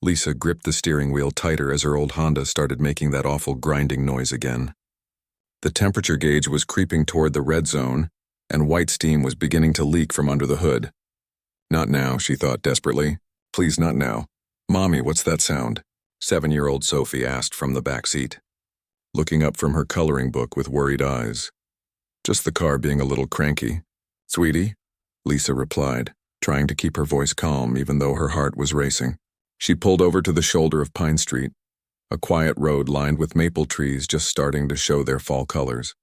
Lisa gripped the steering wheel tighter as her old Honda started making that awful grinding noise again. The temperature gauge was creeping toward the red zone, and white steam was beginning to leak from under the hood. Not now, she thought desperately. Please, not now. Mommy, what's that sound? 7-year-old Sophie asked from the back seat, looking up from her coloring book with worried eyes. Just the car being a little cranky. Sweetie, Lisa replied, trying to keep her voice calm even though her heart was racing. She pulled over to the shoulder of Pine Street, a quiet road lined with maple trees just starting to show their fall colors.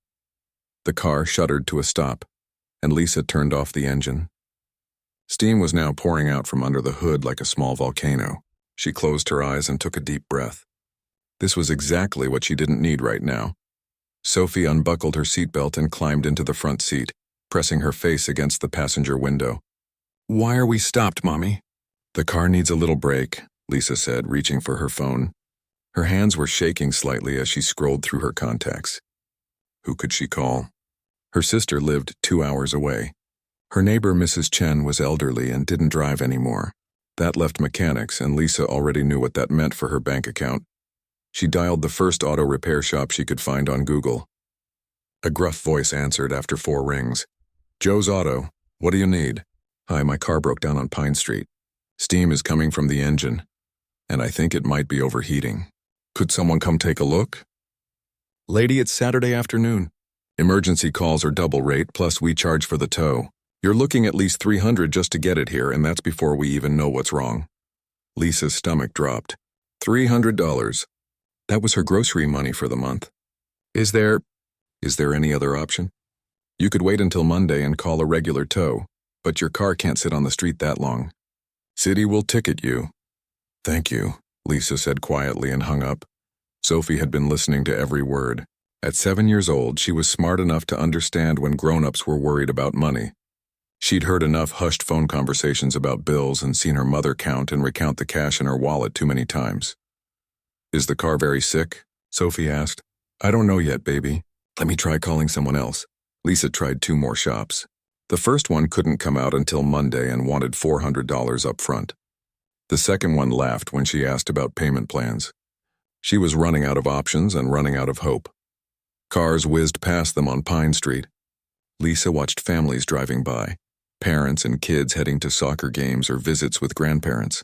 The car shuddered to a stop, and Lisa turned off the engine. Steam was now pouring out from under the hood like a small volcano. She closed her eyes and took a deep breath. This was exactly what she didn't need right now. Sophie unbuckled her seatbelt and climbed into the front seat, pressing her face against the passenger window. Why are we stopped, Mommy? The car needs a little break, Lisa said, reaching for her phone. Her hands were shaking slightly as she scrolled through her contacts. Who could she call? Her sister lived 2 hours away. Her neighbor, Mrs. Chen, was elderly and didn't drive anymore. That left mechanics, and Lisa already knew what that meant for her bank account. She dialed the first auto repair shop she could find on Google. A gruff voice answered after 4 rings. Joe's Auto. What do you need? Hi, my car broke down on Pine Street. Steam is coming from the engine, and I think it might be overheating. Could someone come take a look? Lady, it's Saturday afternoon. Emergency calls are double rate, plus we charge for the tow. You're looking at least $300 just to get it here, and that's before we even know what's wrong. Lisa's stomach dropped. $300. That was her grocery money for the month. Is there any other option? You could wait until Monday and call a regular tow, but your car can't sit on the street that long. City will ticket you. Thank you, Lisa said quietly and hung up. Sophie had been listening to every word. At 7 years old, she was smart enough to understand when grown-ups were worried about money. She'd heard enough hushed phone conversations about bills and seen her mother count and recount the cash in her wallet too many times. Is the car very sick? Sophie asked. I don't know yet, baby. Let me try calling someone else. Lisa tried 2 more shops. The first one couldn't come out until Monday and wanted $400 up front. The second one laughed when she asked about payment plans. She was running out of options and running out of hope. Cars whizzed past them on Pine Street. Lisa watched families driving by, parents and kids heading to soccer games or visits with grandparents.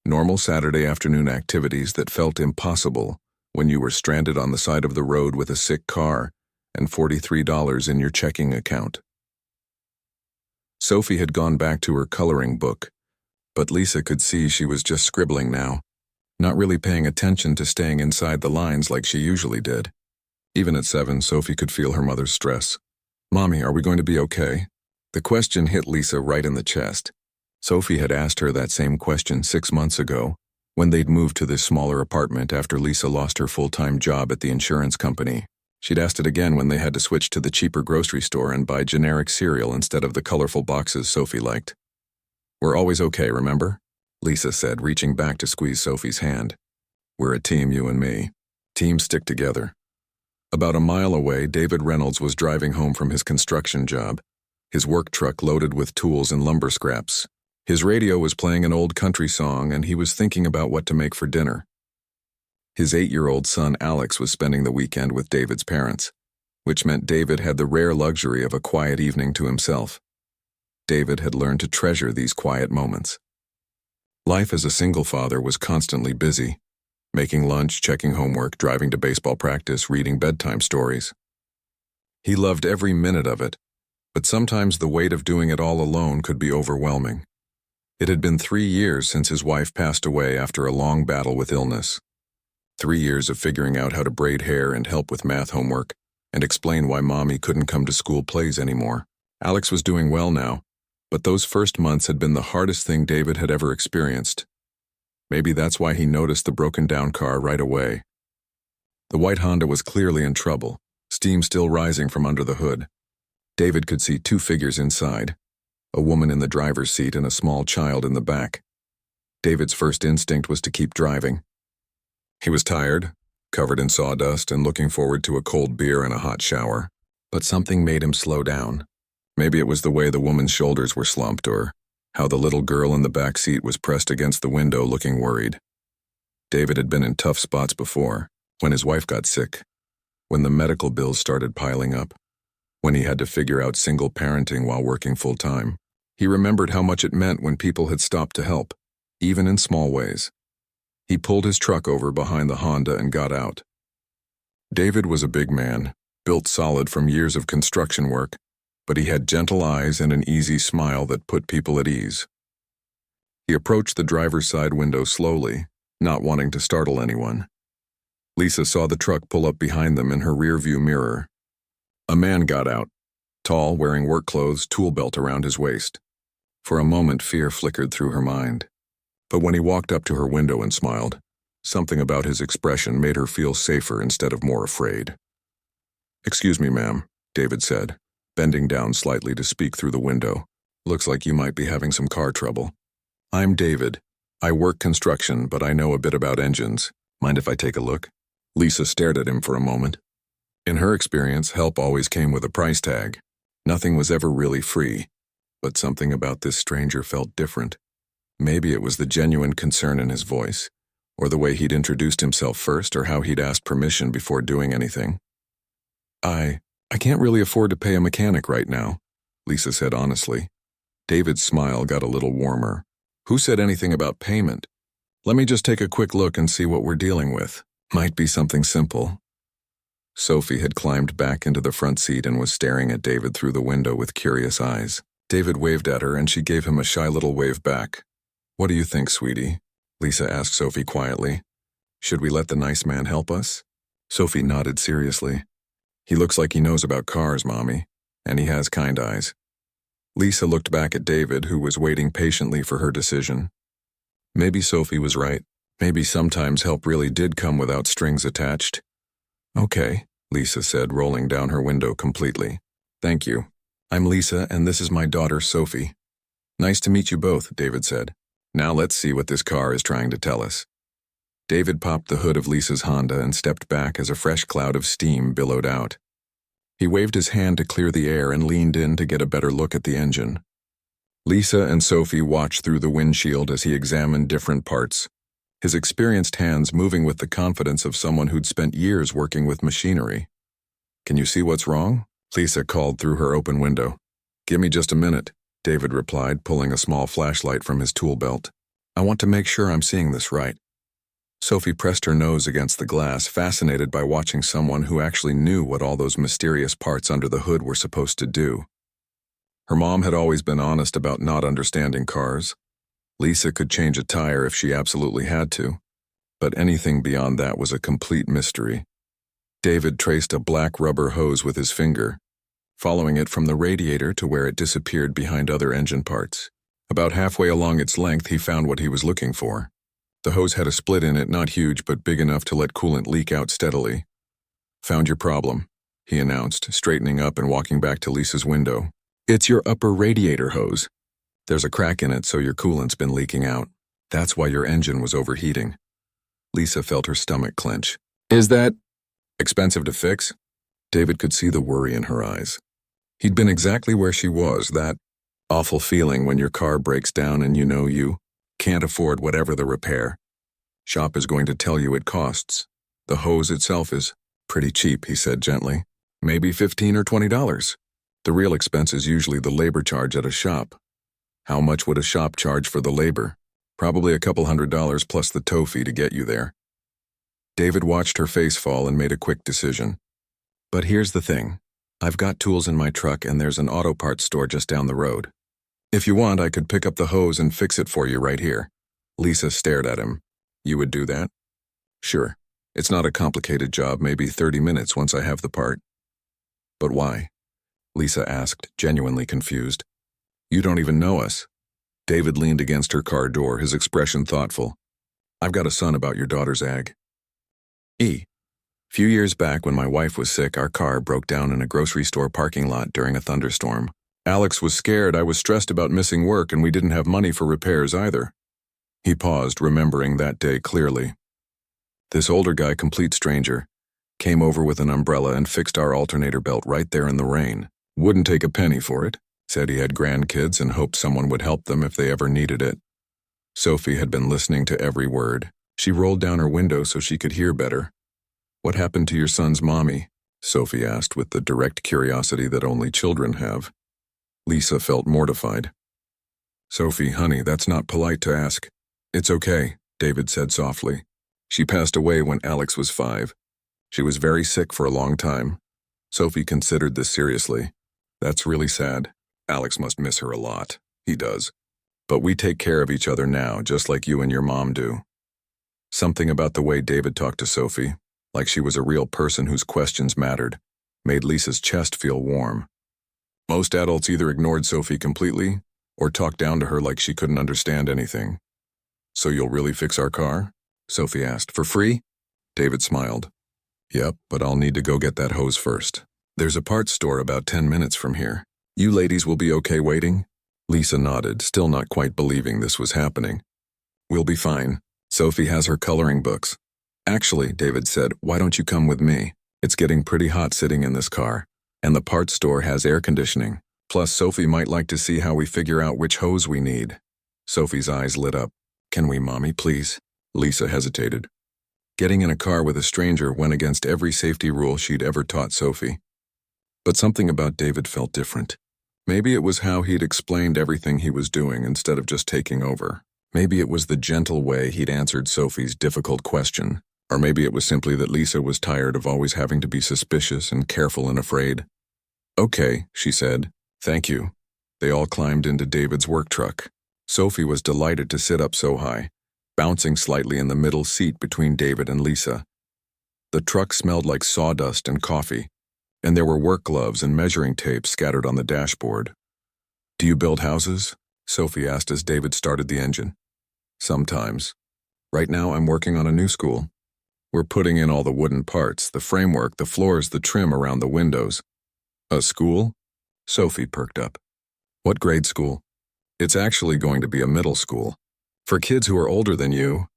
Normal Saturday afternoon activities that felt impossible when you were stranded on the side of the road with a sick car and $43 in your checking account. Sophie had gone back to her coloring book, but Lisa could see she was just scribbling now, not really paying attention to staying inside the lines like she usually did. Even at 7, Sophie could feel her mother's stress. Mommy, are we going to be okay? The question hit Lisa right in the chest. Sophie had asked her that same question 6 months ago, when they'd moved to this smaller apartment after Lisa lost her full-time job at the insurance company. She'd asked it again when they had to switch to the cheaper grocery store and buy generic cereal instead of the colorful boxes Sophie liked. We're always okay, remember? Lisa said, reaching back to squeeze Sophie's hand. We're a team, you and me. Teams stick together. About a mile away, David Reynolds was driving home from his construction job, his work truck loaded with tools and lumber scraps. His radio was playing an old country song, and he was thinking about what to make for dinner. His 8-year-old son Alex was spending the weekend with David's parents, which meant David had the rare luxury of a quiet evening to himself. David had learned to treasure these quiet moments. Life as a single father was constantly busy, making lunch, checking homework, driving to baseball practice, reading bedtime stories. He loved every minute of it, but sometimes the weight of doing it all alone could be overwhelming. It had been 3 years since his wife passed away after a long battle with illness. 3 years of figuring out how to braid hair and help with math homework and explain why Mommy couldn't come to school plays anymore. Alex was doing well now, but those first months had been the hardest thing David had ever experienced. Maybe that's why he noticed the broken-down car right away. The white Honda was clearly in trouble, steam still rising from under the hood. David could see 2 figures inside, a woman in the driver's seat and a small child in the back. David's first instinct was to keep driving. He was tired, covered in sawdust, and looking forward to a cold beer and a hot shower. But something made him slow down. Maybe it was the way the woman's shoulders were slumped, or how the little girl in the back seat was pressed against the window looking worried. David had been in tough spots before, when his wife got sick, when the medical bills started piling up, when he had to figure out single parenting while working full-time. He remembered how much it meant when people had stopped to help, even in small ways. He pulled his truck over behind the Honda and got out. David was a big man, built solid from years of construction work, but he had gentle eyes and an easy smile that put people at ease. He approached the driver's side window slowly, not wanting to startle anyone. Lisa saw the truck pull up behind them in her rearview mirror. A man got out, tall, wearing work clothes, tool belt around his waist. For a moment, fear flickered through her mind. But when he walked up to her window and smiled, something about his expression made her feel safer instead of more afraid. "Excuse me, ma'am," David said, bending down slightly to speak through the window. "Looks like you might be having some car trouble." "I'm David. I work construction, but I know a bit about engines. Mind if I take a look?" Lisa stared at him for a moment. In her experience, help always came with a price tag. Nothing was ever really free, but something about this stranger felt different. Maybe it was the genuine concern in his voice, or the way he'd introduced himself first, or how he'd asked permission before doing anything. I can't really afford to pay a mechanic right now," Lisa said honestly. David's smile got a little warmer. "Who said anything about payment? Let me just take a quick look and see what we're dealing with. Might be something simple." Sophie had climbed back into the front seat and was staring at David through the window with curious eyes. David waved at her and she gave him a shy little wave back. "What do you think, sweetie?" Lisa asked Sophie quietly. "Should we let the nice man help us?" Sophie nodded seriously. "He looks like he knows about cars, Mommy, and he has kind eyes." Lisa looked back at David, who was waiting patiently for her decision. Maybe Sophie was right. Maybe sometimes help really did come without strings attached. "Okay," Lisa said, rolling down her window completely. "Thank you. I'm Lisa, and this is my daughter, Sophie." "Nice to meet you both," David said. "Now let's see what this car is trying to tell us." David popped the hood of Lisa's Honda and stepped back as a fresh cloud of steam billowed out. He waved his hand to clear the air and leaned in to get a better look at the engine. Lisa and Sophie watched through the windshield as he examined different parts, his experienced hands moving with the confidence of someone who'd spent years working with machinery. "Can you see what's wrong?" Lisa called through her open window. "Give me just a minute," David replied, pulling a small flashlight from his tool belt. "I want to make sure I'm seeing this right." Sophie pressed her nose against the glass, fascinated by watching someone who actually knew what all those mysterious parts under the hood were supposed to do. Her mom had always been honest about not understanding cars. Lisa could change a tire if she absolutely had to, but anything beyond that was a complete mystery. David traced a black rubber hose with his finger, following it from the radiator to where it disappeared behind other engine parts. About halfway along its length, he found what he was looking for. The hose had a split in it, not huge, but big enough to let coolant leak out steadily. "Found your problem," he announced, straightening up and walking back to Lisa's window. "It's your upper radiator hose. There's a crack in it, so your coolant's been leaking out. That's why your engine was overheating." Lisa felt her stomach clench. "Is that expensive to fix?" David could see the worry in her eyes. He'd been exactly where she was, that awful feeling when your car breaks down and you know you can't afford whatever the repair. Shop is going to tell you it costs. The hose itself is pretty cheap, he said gently. Maybe $15 or $20. The real expense is usually the labor charge at a shop. How much would a shop charge for the labor? Probably a couple $100 plus the tow fee to get you there. David watched her face fall and made a quick decision. "But here's the thing. I've got tools in my truck and there's an auto parts store just down the road. If you want, I could pick up the hose and fix it for you right here." Lisa stared at him. "You would do that?" "Sure. It's not a complicated job, maybe 30 minutes once I have the part." "But why?" Lisa asked, genuinely confused. "You don't even know us." David leaned against her car door, his expression thoughtful. "I've got a son about your daughter's ag. Few years back when my wife was sick, our car broke down in a grocery store parking lot during a thunderstorm. Alex was scared, I was stressed about missing work, and we didn't have money for repairs either." He paused, remembering that day clearly. This older guy, complete stranger, came over with an umbrella and fixed our alternator belt right there in the rain. Wouldn't take a penny for it. Said he had grandkids and hoped someone would help them if they ever needed it. Sophie had been listening to every word. She rolled down her window so she could hear better. "What happened to your son's mommy?" Sophie asked with the direct curiosity that only children have. Lisa felt mortified. "Sophie, honey, that's not polite to ask." "It's okay," David said softly. "She passed away when Alex was 5. She was very sick for a long time." Sophie considered this seriously. "That's really sad. Alex must miss her a lot." "He does. But we take care of each other now, just like you and your mom do." Something about the way David talked to Sophie, like she was a real person whose questions mattered, made Lisa's chest feel warm. Most adults either ignored Sophie completely or talked down to her like she couldn't understand anything. "So you'll really fix our car?" Sophie asked. "For free?" David smiled. "Yep, but I'll need to go get that hose first. There's a parts store about 10 minutes from here. You ladies will be okay waiting?" Lisa nodded, still not quite believing this was happening. "We'll be fine. Sophie has her coloring books." "Actually," David said, "why don't you come with me? It's getting pretty hot sitting in this car, and the parts store has air conditioning. Plus, Sophie might like to see how we figure out which hose we need." Sophie's eyes lit up. "Can we, Mommy, please?" Lisa hesitated. Getting in a car with a stranger went against every safety rule she'd ever taught Sophie. But something about David felt different. Maybe it was how he'd explained everything he was doing instead of just taking over. Maybe it was the gentle way he'd answered Sophie's difficult question. Or maybe it was simply that Lisa was tired of always having to be suspicious and careful and afraid. "Okay," she said. "Thank you." They all climbed into David's work truck. Sophie was delighted to sit up so high, bouncing slightly in the middle seat between David and Lisa. The truck smelled like sawdust and coffee, and there were work gloves and measuring tape scattered on the dashboard. "Do you build houses?" Sophie asked as David started the engine. "Sometimes. Right now I'm working on a new school. We're putting in all the wooden parts, the framework, the floors, the trim around the windows." "A school?" Sophie perked up. "What grade school?" "It's actually going to be a middle school. For kids who are older than you."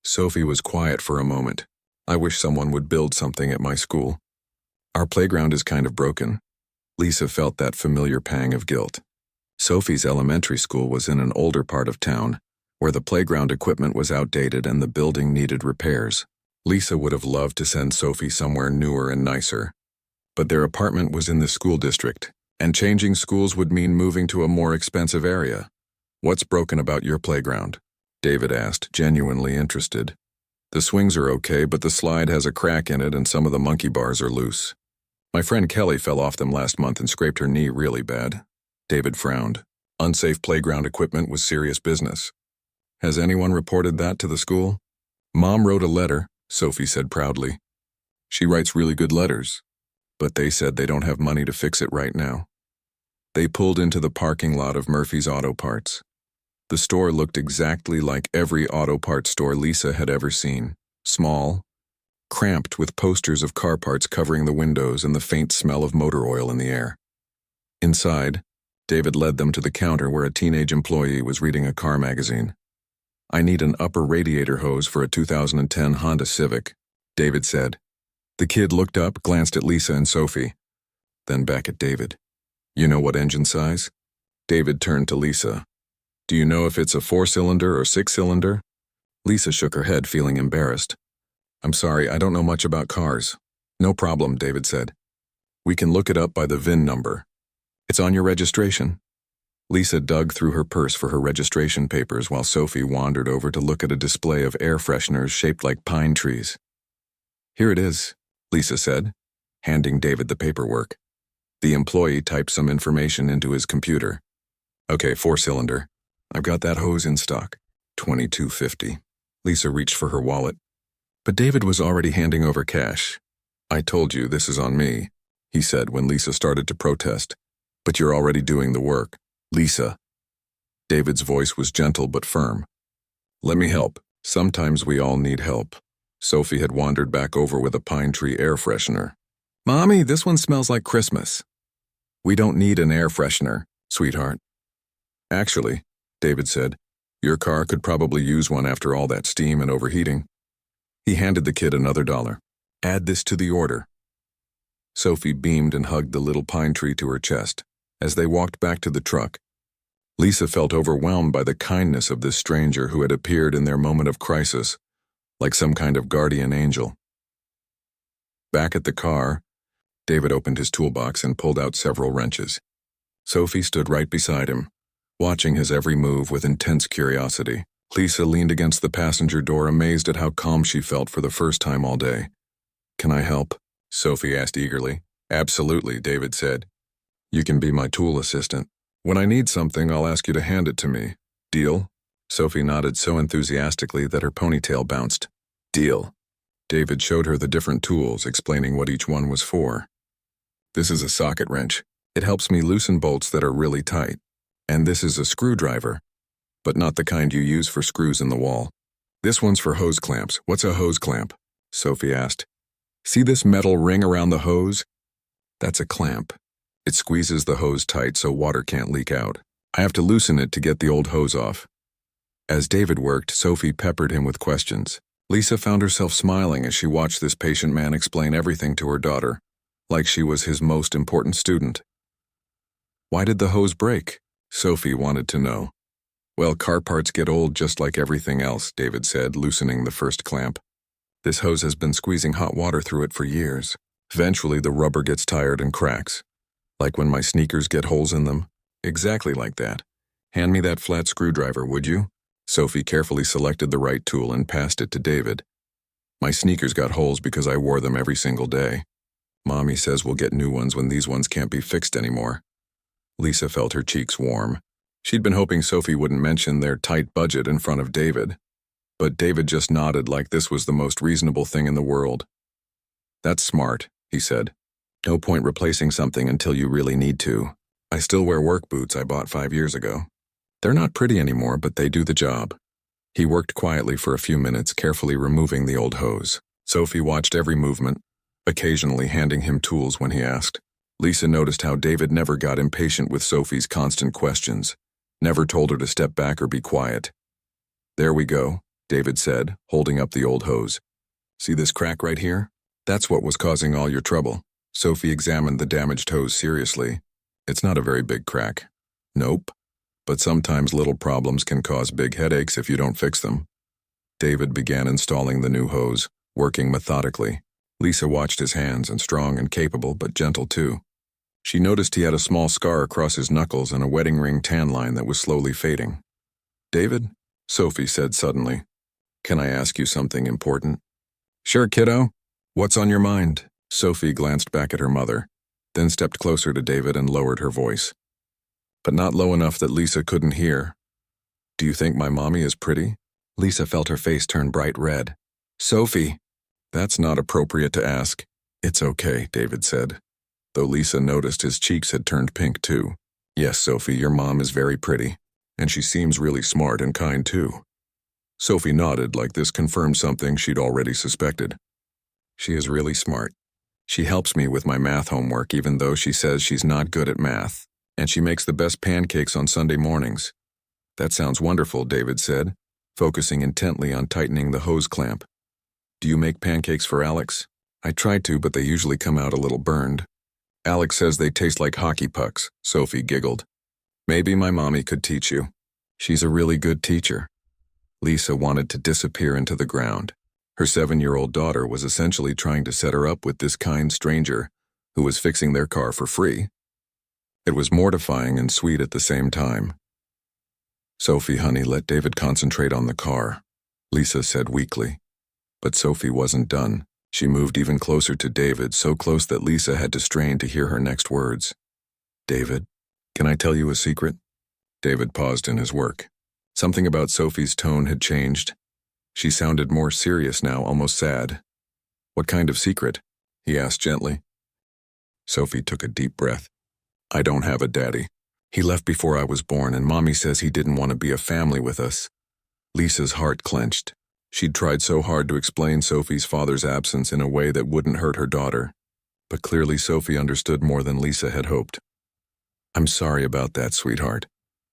Sophie was quiet for a moment. "I wish someone would build something at my school. Our playground is kind of broken." Lisa felt that familiar pang of guilt. Sophie's elementary school was in an older part of town, where the playground equipment was outdated and the building needed repairs. Lisa would have loved to send Sophie somewhere newer and nicer. But their apartment was in the school district, and changing schools would mean moving to a more expensive area. "What's broken about your playground?" David asked, genuinely interested. "The swings are okay, but the slide has a crack in it and some of the monkey bars are loose. My friend Kelly fell off them last month and scraped her knee really bad." David frowned. Unsafe playground equipment was serious business. "Has anyone reported that to the school?" "Mom wrote a letter," Sophie said proudly. "She writes really good letters. But they said they don't have money to fix it right now." They pulled into the parking lot of Murphy's Auto Parts. The store looked exactly like every auto parts store Lisa had ever seen. Small, cramped with posters of car parts covering the windows and the faint smell of motor oil in the air. Inside, David led them to the counter where a teenage employee was reading a car magazine. "I need an upper radiator hose for a 2010 Honda Civic," David said. The kid looked up, glanced at Lisa and Sophie, then back at David. "You know what engine size?" David turned to Lisa. "Do you know if it's a 4-cylinder or 6-cylinder? Lisa shook her head, feeling embarrassed. "I'm sorry, I don't know much about cars." "No problem," David said. "We can look it up by the VIN number. It's on your registration." Lisa dug through her purse for her registration papers while Sophie wandered over to look at a display of air fresheners shaped like pine trees. "Here it is," Lisa said, handing David the paperwork. The employee typed some information into his computer. "Okay, 4-cylinder. I've got that hose in stock. $22.50. Lisa reached for her wallet. But David was already handing over cash. "I told you this is on me," he said when Lisa started to protest. "But you're already doing the work." "Lisa." David's voice was gentle but firm. "Let me help. Sometimes we all need help." Sophie had wandered back over with a pine tree air freshener. "Mommy, this one smells like Christmas." "We don't need an air freshener, sweetheart." "Actually," David said, "your car could probably use one after all that steam and overheating." He handed the kid another $1. "Add this to the order." Sophie beamed and hugged the little pine tree to her chest. As they walked back to the truck, Lisa felt overwhelmed by the kindness of this stranger who had appeared in their moment of crisis, like some kind of guardian angel. Back at the car, David opened his toolbox and pulled out several wrenches. Sophie stood right beside him, watching his every move with intense curiosity. Lisa leaned against the passenger door, amazed at how calm she felt for the first time all day. "Can I help?" Sophie asked eagerly. "Absolutely," David said. "You can be my tool assistant. When I need something, I'll ask you to hand it to me. Deal?" Sophie nodded so enthusiastically that her ponytail bounced. "Deal." David showed her the different tools, explaining what each one was for. "This is a socket wrench. It helps me loosen bolts that are really tight. And this is a screwdriver, but not the kind you use for screws in the wall. This one's for hose clamps." "What's a hose clamp?" Sophie asked. "See this metal ring around the hose? That's a clamp. It squeezes the hose tight so water can't leak out. I have to loosen it to get the old hose off." As David worked, Sophie peppered him with questions. Lisa found herself smiling as she watched this patient man explain everything to her daughter, like she was his most important student. "Why did the hose break?" Sophie wanted to know. "Well, car parts get old just like everything else," David said, loosening the first clamp. "This hose has been squeezing hot water through it for years. Eventually, the rubber gets tired and cracks. Like when my sneakers get holes in them. Exactly like that. Hand me that flat screwdriver, would you?" Sophie carefully selected the right tool and passed it to David. "My sneakers got holes because I wore them every single day. Mommy says we'll get new ones when these ones can't be fixed anymore." Lisa felt her cheeks warm. She'd been hoping Sophie wouldn't mention their tight budget in front of David. But David just nodded like this was the most reasonable thing in the world. "That's smart," he said. "No point replacing something until you really need to. I still wear work boots I bought 5 years ago. They're not pretty anymore, but they do the job." He worked quietly for a few minutes, carefully removing the old hose. Sophie watched every movement, occasionally handing him tools when he asked. Lisa noticed how David never got impatient with Sophie's constant questions, never told her to step back or be quiet. "There we go," David said, holding up the old hose. "See this crack right here? That's what was causing all your trouble." Sophie examined the damaged hose seriously. "It's not a very big crack." "Nope. But sometimes little problems can cause big headaches if you don't fix them." David began installing the new hose, working methodically. Lisa watched his hands, and strong and capable, but gentle too. She noticed he had a small scar across his knuckles and a wedding ring tan line that was slowly fading. "David," Sophie said suddenly, "can I ask you something important?" "Sure, kiddo. What's on your mind?" Sophie glanced back at her mother, then stepped closer to David and lowered her voice, but not low enough that Lisa couldn't hear. "Do you think my mommy is pretty?" Lisa felt her face turn bright red. "Sophie!" "That's not appropriate to ask." "It's okay," David said, though Lisa noticed his cheeks had turned pink too. "Yes, Sophie, your mom is very pretty, and she seems really smart and kind too." Sophie nodded like this confirmed something she'd already suspected. "She is really smart. She helps me with my math homework even though she says she's not good at math, and she makes the best pancakes on Sunday mornings." "That sounds wonderful," David said, focusing intently on tightening the hose clamp. "Do you make pancakes for Alex?" "I try to, but they usually come out a little burned." "Alex says they taste like hockey pucks," Sophie giggled. "Maybe my mommy could teach you. She's a really good teacher." Lisa wanted to disappear into the ground. Her 7-year-old daughter was essentially trying to set her up with this kind stranger who was fixing their car for free. It was mortifying and sweet at the same time. "Sophie, honey, let David concentrate on the car," Lisa said weakly. But Sophie wasn't done. She moved even closer to David, so close that Lisa had to strain to hear her next words. "David, can I tell you a secret?" David paused in his work. Something about Sophie's tone had changed. She sounded more serious now, almost sad. "What kind of secret?" he asked gently. Sophie took a deep breath. "I don't have a daddy. He left before I was born, and Mommy says he didn't want to be a family with us." Lisa's heart clenched. She'd tried so hard to explain Sophie's father's absence in a way that wouldn't hurt her daughter. But clearly Sophie understood more than Lisa had hoped. "I'm sorry about that, sweetheart,"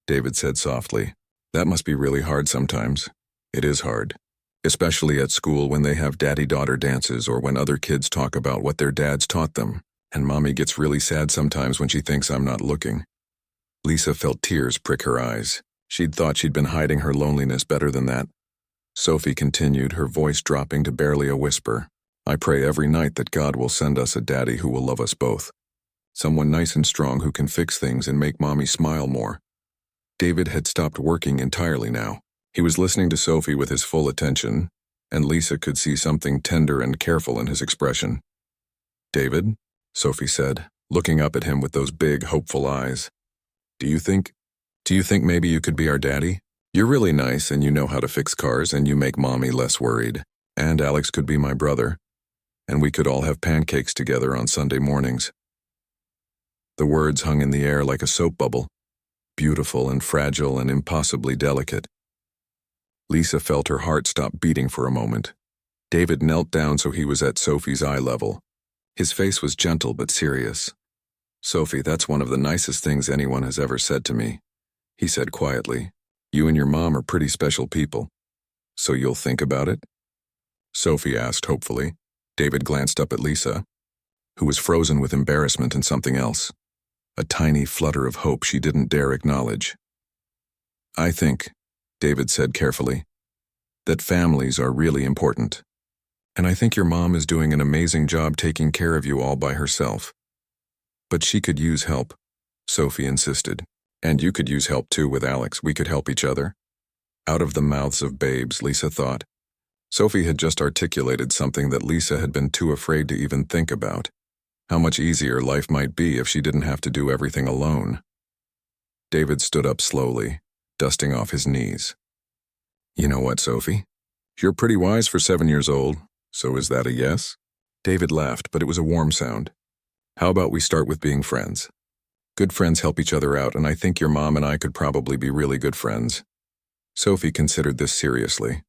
David said softly. "That must be really hard sometimes." "It is hard. Especially at school when they have daddy-daughter dances or when other kids talk about what their dads taught them, and Mommy gets really sad sometimes when she thinks I'm not looking." Lisa felt tears prick her eyes. She'd thought she'd been hiding her loneliness better than that. Sophie continued, her voice dropping to barely a whisper. I pray every night that God will send us a daddy who will love us both. Someone nice and strong who can fix things and make Mommy smile more. David had stopped working entirely now. He was listening to Sophie with his full attention, and Lisa could see something tender and careful in his expression. David, Sophie said, looking up at him with those big, hopeful eyes. Do you think maybe you could be our daddy? You're really nice and you know how to fix cars and you make Mommy less worried. And Alex could be my brother. And we could all have pancakes together on Sunday mornings. The words hung in the air like a soap bubble, beautiful and fragile and impossibly delicate. Lisa felt her heart stop beating for a moment. David knelt down so he was at Sophie's eye level. His face was gentle but serious. Sophie, that's one of the nicest things anyone has ever said to me, he said quietly. You and your mom are pretty special people. So you'll think about it? Sophie asked hopefully. David glanced up at Lisa, who was frozen with embarrassment and something else. A tiny flutter of hope she didn't dare acknowledge. I think, David said carefully, that families are really important. And I think your mom is doing an amazing job taking care of you all by herself. But she could use help, Sophie insisted. And you could use help too with Alex. We could help each other. Out of the mouths of babes, Lisa thought. Sophie had just articulated something that Lisa had been too afraid to even think about. How much easier life might be if she didn't have to do everything alone. David stood up slowly, dusting off his knees. You know what, Sophie? You're pretty wise for 7 years old, so is that a yes? David laughed, but it was a warm sound. How about we start with being friends? Good friends help each other out, and I think your mom and I could probably be really good friends. Sophie considered this seriously.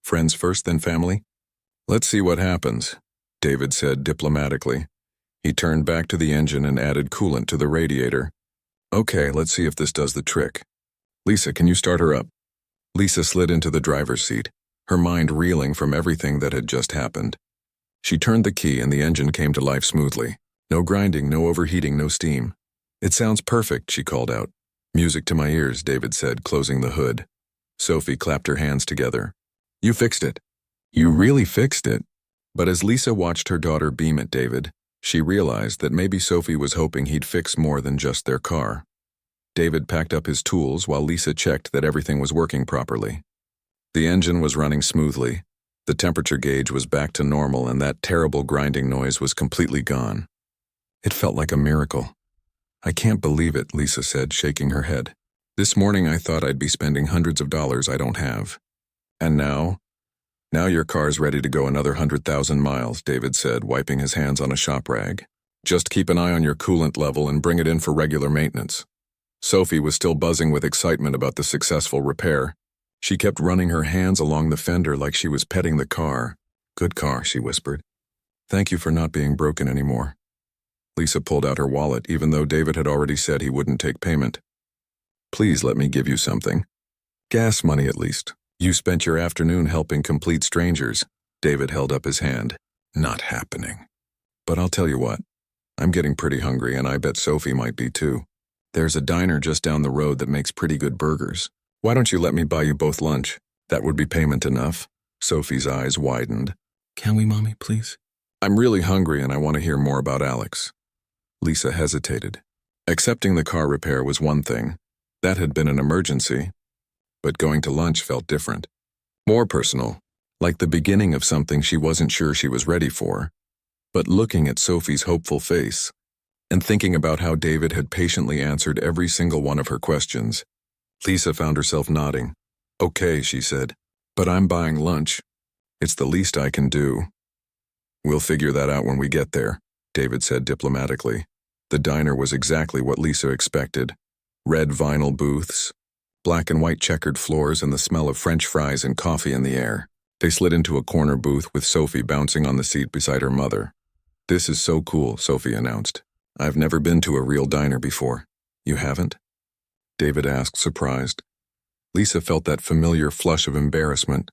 Friends first, then family? Let's see what happens, David said diplomatically. He turned back to the engine and added coolant to the radiator. Okay, let's see if this does the trick. Lisa, can you start her up? Lisa slid into the driver's seat, her mind reeling from everything that had just happened. She turned the key and the engine came to life smoothly. No grinding, no overheating, no steam. It sounds perfect, she called out. Music to my ears, David said, closing the hood. Sophie clapped her hands together. You fixed it. You really fixed it. But as Lisa watched her daughter beam at David, she realized that maybe Sophie was hoping he'd fix more than just their car. David packed up his tools while Lisa checked that everything was working properly. The engine was running smoothly. The temperature gauge was back to normal and that terrible grinding noise was completely gone. It felt like a miracle. I can't believe it, Lisa said, shaking her head. This morning I thought I'd be spending hundreds of dollars I don't have. And now your car's ready to go another 100,000 miles, David said, wiping his hands on a shop rag. Just keep an eye on your coolant level and bring it in for regular maintenance. Sophie was still buzzing with excitement about the successful repair. She kept running her hands along the fender like she was petting the car. Good car, she whispered. Thank you for not being broken anymore. Lisa pulled out her wallet, even though David had already said he wouldn't take payment. Please let me give you something. Gas money, at least. You spent your afternoon helping complete strangers. David held up his hand. Not happening. But I'll tell you what. I'm getting pretty hungry, and I bet Sophie might be too. There's a diner just down the road that makes pretty good burgers. Why don't you let me buy you both lunch? That would be payment enough. Sophie's eyes widened. Can we, Mommy, please? I'm really hungry and I want to hear more about Alex. Lisa hesitated. Accepting the car repair was one thing. That had been an emergency. But going to lunch felt different. More personal, like the beginning of something she wasn't sure she was ready for. But looking at Sophie's hopeful face, and thinking about how David had patiently answered every single one of her questions, Lisa found herself nodding. Okay, she said, but I'm buying lunch. It's the least I can do. We'll figure that out when we get there, David said diplomatically. The diner was exactly what Lisa expected. Red vinyl booths, black and white checkered floors, and the smell of French fries and coffee in the air. They slid into a corner booth with Sophie bouncing on the seat beside her mother. This is so cool, Sophie announced. I've never been to a real diner before. You haven't? David asked, surprised. Lisa felt that familiar flush of embarrassment.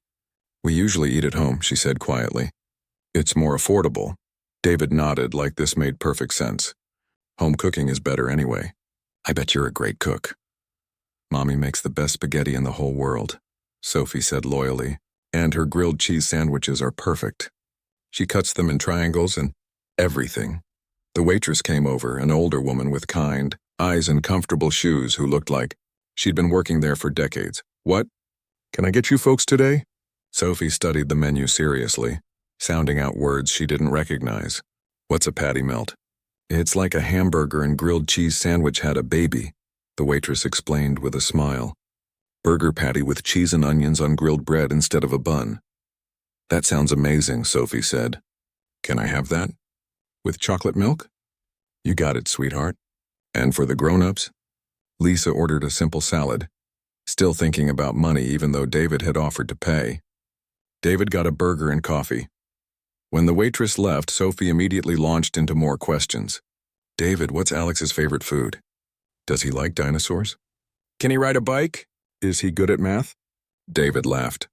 We usually eat at home, she said quietly. It's more affordable. David nodded like this made perfect sense. Home cooking is better anyway. I bet you're a great cook. Mommy makes the best spaghetti in the whole world. Sophie said loyally, and her grilled cheese sandwiches are perfect. She cuts them in triangles and everything. The waitress came over, an older woman with kind eyes and comfortable shoes who looked like she'd been working there for decades. What? Can I get you folks today? Sophie studied the menu seriously, sounding out words she didn't recognize. What's a patty melt? It's like a hamburger and grilled cheese sandwich had a baby, the waitress explained with a smile. Burger patty with cheese and onions on grilled bread instead of a bun. That sounds amazing, Sophie said. Can I have that? With chocolate milk? You got it, sweetheart. And for the grown-ups? Lisa ordered a simple salad, still thinking about money even though David had offered to pay. David got a burger and coffee. When the waitress left, Sophie immediately launched into more questions. David, what's Alex's favorite food? Does he like dinosaurs? Can he ride a bike? Is he good at math? David laughed.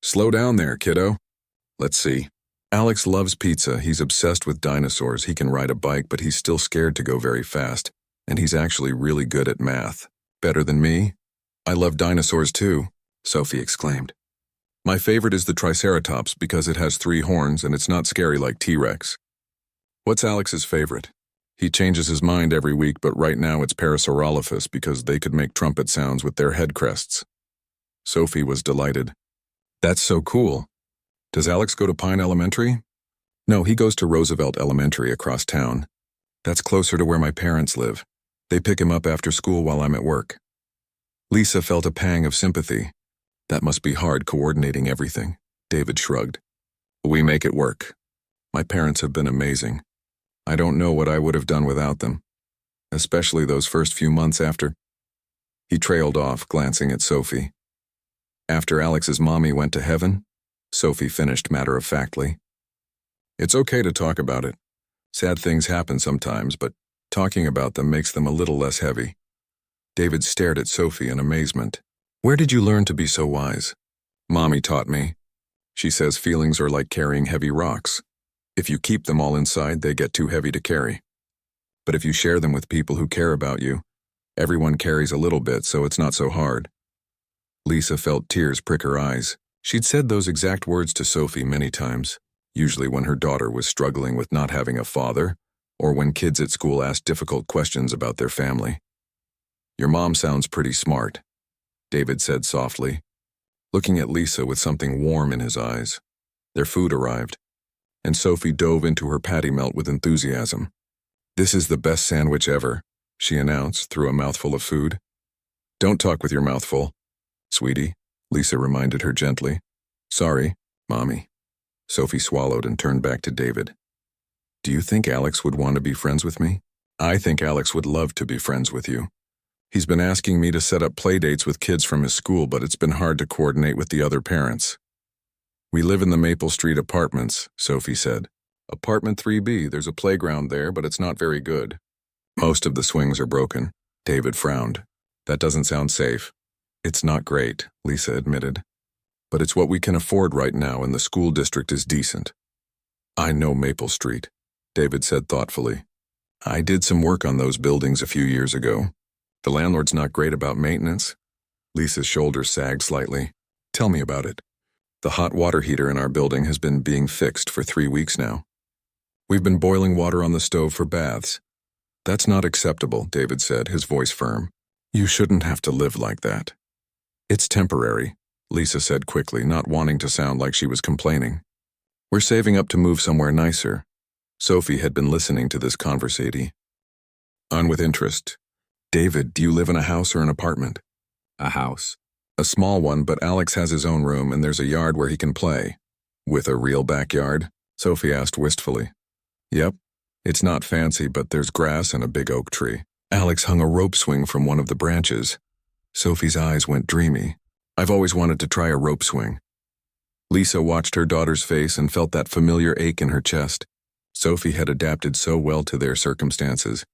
Slow down there, kiddo. Let's see. Alex loves pizza, he's obsessed with dinosaurs, he can ride a bike, but he's still scared to go very fast, and he's actually really good at math. Better than me? I love dinosaurs too, Sophie exclaimed. My favorite is the Triceratops because it has 3 horns and it's not scary like T-Rex. What's Alex's favorite? He changes his mind every week, but right now it's Parasaurolophus because they could make trumpet sounds with their head crests. Sophie was delighted. That's so cool. Does Alex go to Pine Elementary? No, he goes to Roosevelt Elementary across town. That's closer to where my parents live. They pick him up after school while I'm at work. Lisa felt a pang of sympathy. That must be hard coordinating everything. David shrugged. We make it work. My parents have been amazing. I don't know what I would have done without them, especially those first few months after. He trailed off, glancing at Sophie. After Alex's mommy went to heaven, Sophie finished matter-of-factly. It's okay to talk about it. Sad things happen sometimes, but talking about them makes them a little less heavy. David stared at Sophie in amazement. Where did you learn to be so wise? Mommy taught me. She says feelings are like carrying heavy rocks. If you keep them all inside, they get too heavy to carry. But if you share them with people who care about you, everyone carries a little bit, so it's not so hard. Lisa felt tears prick her eyes. She'd said those exact words to Sophie many times, usually when her daughter was struggling with not having a father, or when kids at school asked difficult questions about their family. Your mom sounds pretty smart, David said softly, looking at Lisa with something warm in his eyes. Their food arrived, and Sophie dove into her patty melt with enthusiasm. This is the best sandwich ever, she announced through a mouthful of food. Don't talk with your mouth full, sweetie, Lisa reminded her gently. Sorry, Mommy. Sophie swallowed and turned back to David. Do you think Alex would want to be friends with me? I think Alex would love to be friends with you. He's been asking me to set up play dates with kids from his school, but it's been hard to coordinate with the other parents. We live in the Maple Street apartments, Sophie said. Apartment 3B, there's a playground there, but it's not very good. Most of the swings are broken. David frowned. That doesn't sound safe. It's not great, Lisa admitted. But it's what we can afford right now, and the school district is decent. I know Maple Street, David said thoughtfully. I did some work on those buildings a few years ago. The landlord's not great about maintenance. Lisa's shoulders sagged slightly. Tell me about it. The hot water heater in our building has been being fixed for 3 weeks now. We've been boiling water on the stove for baths. That's not acceptable, David said, his voice firm. You shouldn't have to live like that. It's temporary, Lisa said quickly, not wanting to sound like she was complaining. We're saving up to move somewhere nicer. Sophie had been listening to this conversation. On with interest. David, do you live in a house or an apartment? A house. A small one, but Alex has his own room and there's a yard where he can play. With a real backyard? Sophie asked wistfully. Yep. It's not fancy, but there's grass and a big oak tree. Alex hung a rope swing from one of the branches. Sophie's eyes went dreamy. I've always wanted to try a rope swing. Lisa watched her daughter's face and felt that familiar ache in her chest. Sophie had adapted so well to their circumstances,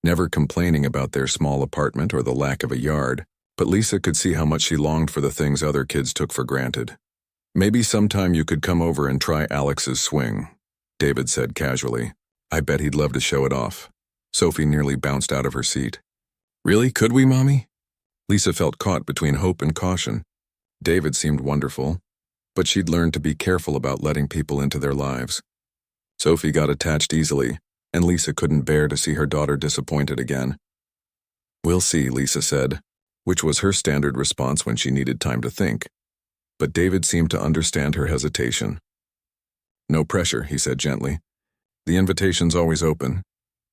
never complaining about their small apartment or the lack of a yard, but Lisa could see how much she longed for the things other kids took for granted. Maybe sometime you could come over and try Alex's swing, David said casually. I bet he'd love to show it off. Sophie nearly bounced out of her seat. Really, could we, Mommy? Lisa felt caught between hope and caution. David seemed wonderful, but she'd learned to be careful about letting people into their lives. Sophie got attached easily, and Lisa couldn't bear to see her daughter disappointed again. "We'll see," Lisa said, which was her standard response when she needed time to think. But David seemed to understand her hesitation. "No pressure," he said gently. "The invitation's always open."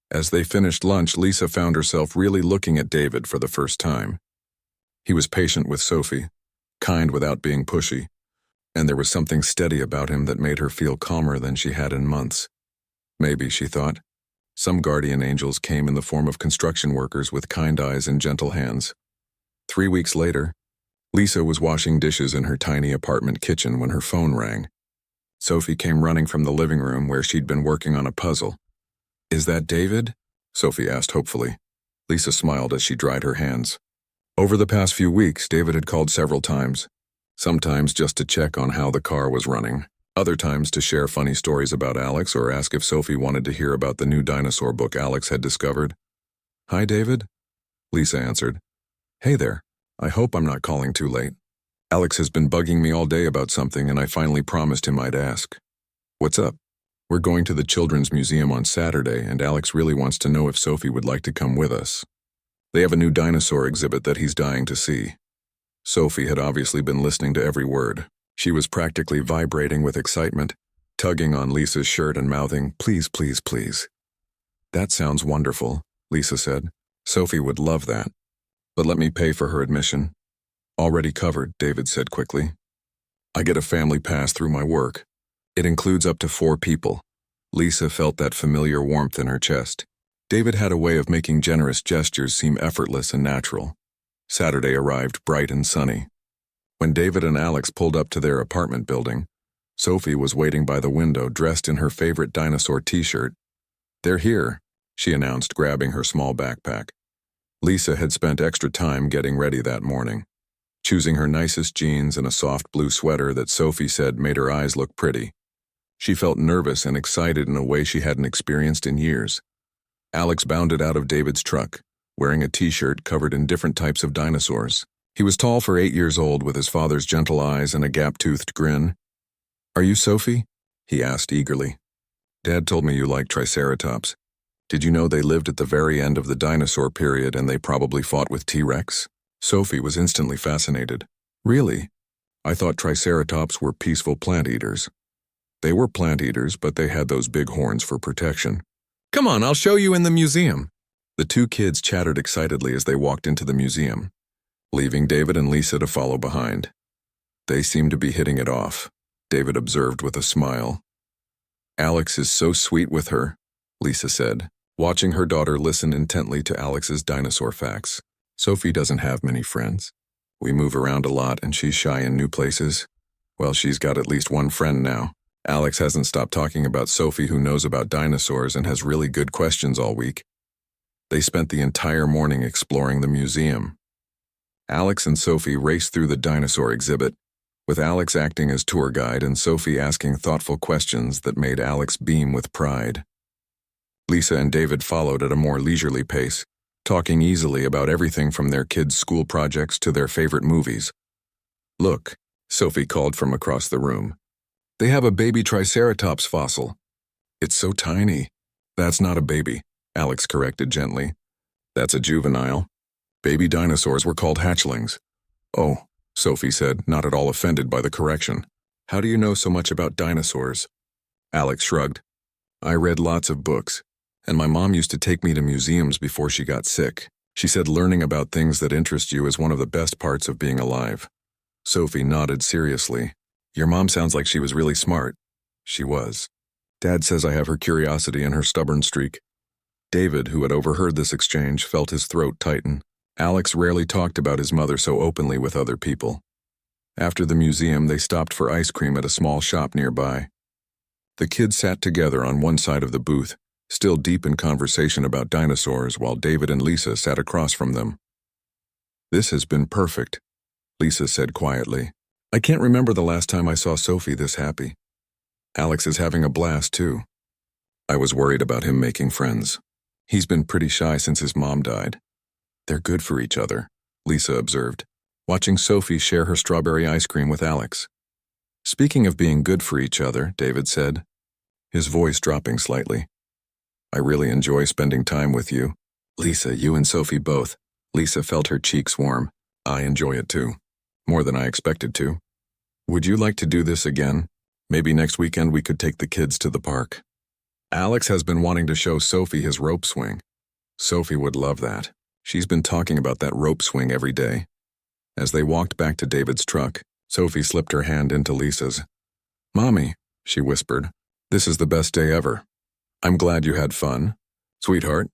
As they finished lunch, Lisa found herself really looking at David for the first time. He was patient with Sophie, kind without being pushy, and there was something steady about him that made her feel calmer than she had in months. Maybe, she thought, some guardian angels came in the form of construction workers with kind eyes and gentle hands. 3 weeks later, Lisa was washing dishes in her tiny apartment kitchen when her phone rang. Sophie came running from the living room where she'd been working on a puzzle. "Is that David?" Sophie asked hopefully. Lisa smiled as she dried her hands. Over the past few weeks, David had called several times, sometimes just to check on how the car was running, other times to share funny stories about Alex or ask if Sophie wanted to hear about the new dinosaur book Alex had discovered. "Hi, David," Lisa answered. "Hey there. I hope I'm not calling too late. Alex has been bugging me all day about something, and I finally promised him I'd ask." "What's up?" "We're going to the Children's Museum on Saturday, and Alex really wants to know if Sophie would like to come with us. They have a new dinosaur exhibit that he's dying to see." Sophie had obviously been listening to every word. She was practically vibrating with excitement, tugging on Lisa's shirt and mouthing, "Please, please, please." "That sounds wonderful," Lisa said. "Sophie would love that. But let me pay for her admission." "Already covered," David said quickly. "I get a family pass through my work. It includes up to 4 people. Lisa felt that familiar warmth in her chest. David had a way of making generous gestures seem effortless and natural. Saturday arrived bright and sunny. When David and Alex pulled up to their apartment building, Sophie was waiting by the window dressed in her favorite dinosaur t-shirt. "They're here," she announced, grabbing her small backpack. Lisa had spent extra time getting ready that morning, choosing her nicest jeans and a soft blue sweater that Sophie said made her eyes look pretty. She felt nervous and excited in a way she hadn't experienced in years. Alex bounded out of David's truck, wearing a t-shirt covered in different types of dinosaurs. He was tall for 8 years old with his father's gentle eyes and a gap-toothed grin. "Are you Sophie?" he asked eagerly. "Dad told me you liked Triceratops. Did you know they lived at the very end of the dinosaur period and they probably fought with T-Rex?" Sophie was instantly fascinated. "Really? I thought Triceratops were peaceful plant eaters." "They were plant eaters, but they had those big horns for protection." "Come on, I'll show you in the museum." The 2 kids chattered excitedly as they walked into the museum, leaving David and Lisa to follow behind. "They seem to be hitting it off," David observed with a smile. "Alex is so sweet with her," Lisa said, watching her daughter listen intently to Alex's dinosaur facts. "Sophie doesn't have many friends. We move around a lot and she's shy in new places. Well, she's got at least one friend now. Alex hasn't stopped talking about Sophie, who knows about dinosaurs and has really good questions all week." They spent the entire morning exploring the museum. Alex and Sophie raced through the dinosaur exhibit, with Alex acting as tour guide and Sophie asking thoughtful questions that made Alex beam with pride. Lisa and David followed at a more leisurely pace, talking easily about everything from their kids' school projects to their favorite movies. "Look," Sophie called from across the room. "They have a baby Triceratops fossil. It's so tiny." "That's not a baby," Alex corrected gently. "That's a juvenile. Baby dinosaurs were called hatchlings." "Oh," Sophie said, not at all offended by the correction. "How do you know so much about dinosaurs?" Alex shrugged. "I read lots of books, and my mom used to take me to museums before she got sick. She said learning about things that interest you is one of the best parts of being alive." Sophie nodded seriously. "Your mom sounds like she was really smart." "She was. Dad says I have her curiosity and her stubborn streak." David, who had overheard this exchange, felt his throat tighten. Alex rarely talked about his mother so openly with other people. After the museum, they stopped for ice cream at a small shop nearby. The kids sat together on one side of the booth, still deep in conversation about dinosaurs, while David and Lisa sat across from them. "This has been perfect," Lisa said quietly. "I can't remember the last time I saw Sophie this happy. Alex is having a blast, too. I was worried about him making friends. He's been pretty shy since his mom died." "They're good for each other," Lisa observed. watching Sophie share her strawberry ice cream with Alex. "Speaking of being good for each other," David said, his voice dropping slightly, "I really enjoy spending time with you. Lisa, you and Sophie both." Lisa felt her cheeks warm. "I enjoy it too. More than I expected to. Would you like to do this again? Maybe next weekend we could take the kids to the park." Alex has been wanting to show Sophie his rope swing. Sophie would love that. She's been talking about that rope swing every day. As they walked back to David's truck, Sophie slipped her hand into Lisa's. "Mommy," she whispered, "this is the best day ever. I'm glad you had fun. Sweetheart,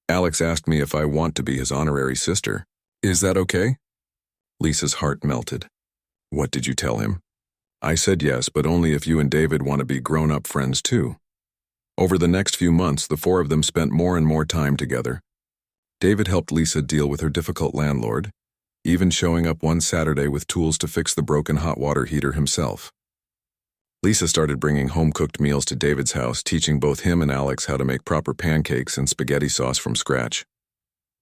Alex asked me if I want to be his honorary sister. Is that okay?" Lisa's heart melted. "What did you tell him?" "I said yes, but only if you and David want to be grown-up friends too." Over the next few months, the four of them spent more and more time together. David helped Lisa deal with her difficult landlord, even showing up one Saturday with tools to fix the broken hot water heater himself. Lisa started bringing home-cooked meals to David's house, teaching both him and Alex how to make proper pancakes and spaghetti sauce from scratch.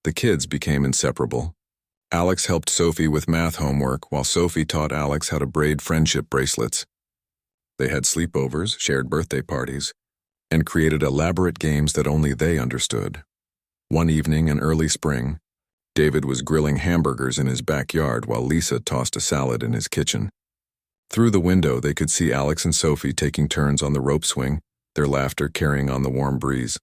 The kids became inseparable. Alex helped Sophie with math homework, while Sophie taught Alex how to braid friendship bracelets. They had sleepovers, shared birthday parties, and created elaborate games that only they understood. One evening in early spring, David was grilling hamburgers in his backyard while Lisa tossed a salad in his kitchen. Through the window, they could see Alex and Sophie taking turns on the rope swing, their laughter carrying on the warm breeze.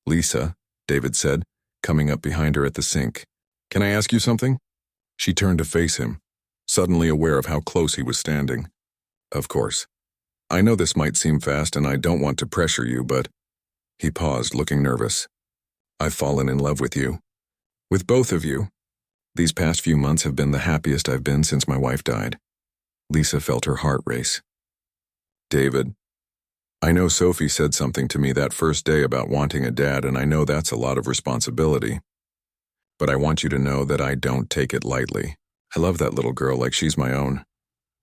"Lisa," David said, coming up behind her at the sink, "can I ask you something?" She turned to face him, suddenly aware of how close he was standing. "Of course. I know this might seem fast and I don't want to pressure you, but—" He paused, looking nervous. "I've fallen in love with you. With both of you. These past few months have been the happiest I've been since my wife died." Lisa felt her heart race. "David, I know Sophie said something to me that first day about wanting a dad, and I know that's a lot of responsibility. But I want you to know that I don't take it lightly. I love that little girl like she's my own."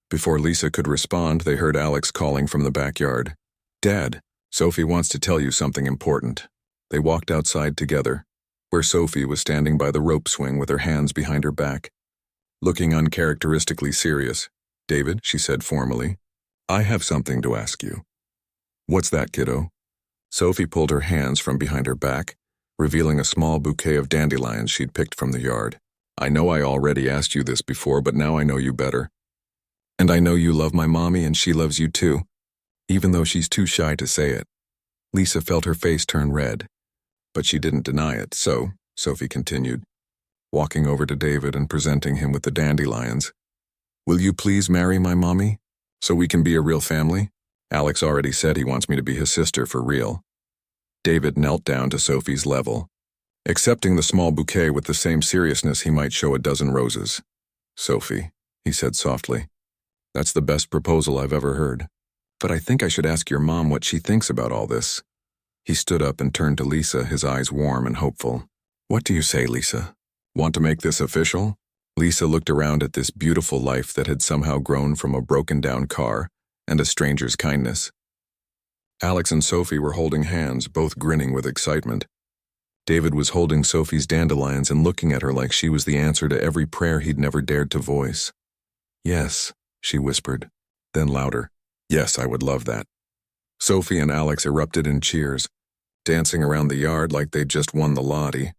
Before Lisa could respond, they heard Alex calling from the backyard. "Dad, Sophie wants to tell you something important." They walked outside together, where Sophie was standing by the rope swing with her hands behind her back, looking uncharacteristically serious. "David," she said formally, "I have something to ask you." "What's that, kiddo?" Sophie pulled her hands from behind her back, revealing a small bouquet of dandelions she'd picked from the yard. "I know I already asked you this before, but now I know you better. And I know you love my mommy and she loves you too, even though she's too shy to say it." Lisa felt her face turn red, but she didn't deny it, so, Sophie continued, walking over to David and presenting him with the dandelions. "Will you please marry my mommy, so we can be a real family? Alex already said he wants me to be his sister for real." David knelt down to Sophie's level, accepting the small bouquet with the same seriousness he might show a dozen roses. "Sophie," he said softly, "that's the best proposal I've ever heard. But I think I should ask your mom what she thinks about all this." He stood up and turned to Lisa, his eyes warm and hopeful. "What do you say, Lisa? Want to make this official?" Lisa looked around at this beautiful life that had somehow grown from a broken-down car and a stranger's kindness. Alex and Sophie were holding hands, both grinning with excitement. David was holding Sophie's dandelions and looking at her like she was the answer to every prayer he'd never dared to voice. "Yes," she whispered, then louder, "Yes, I would love that." Sophie and Alex erupted in cheers, dancing around the yard like they'd just won the lottery.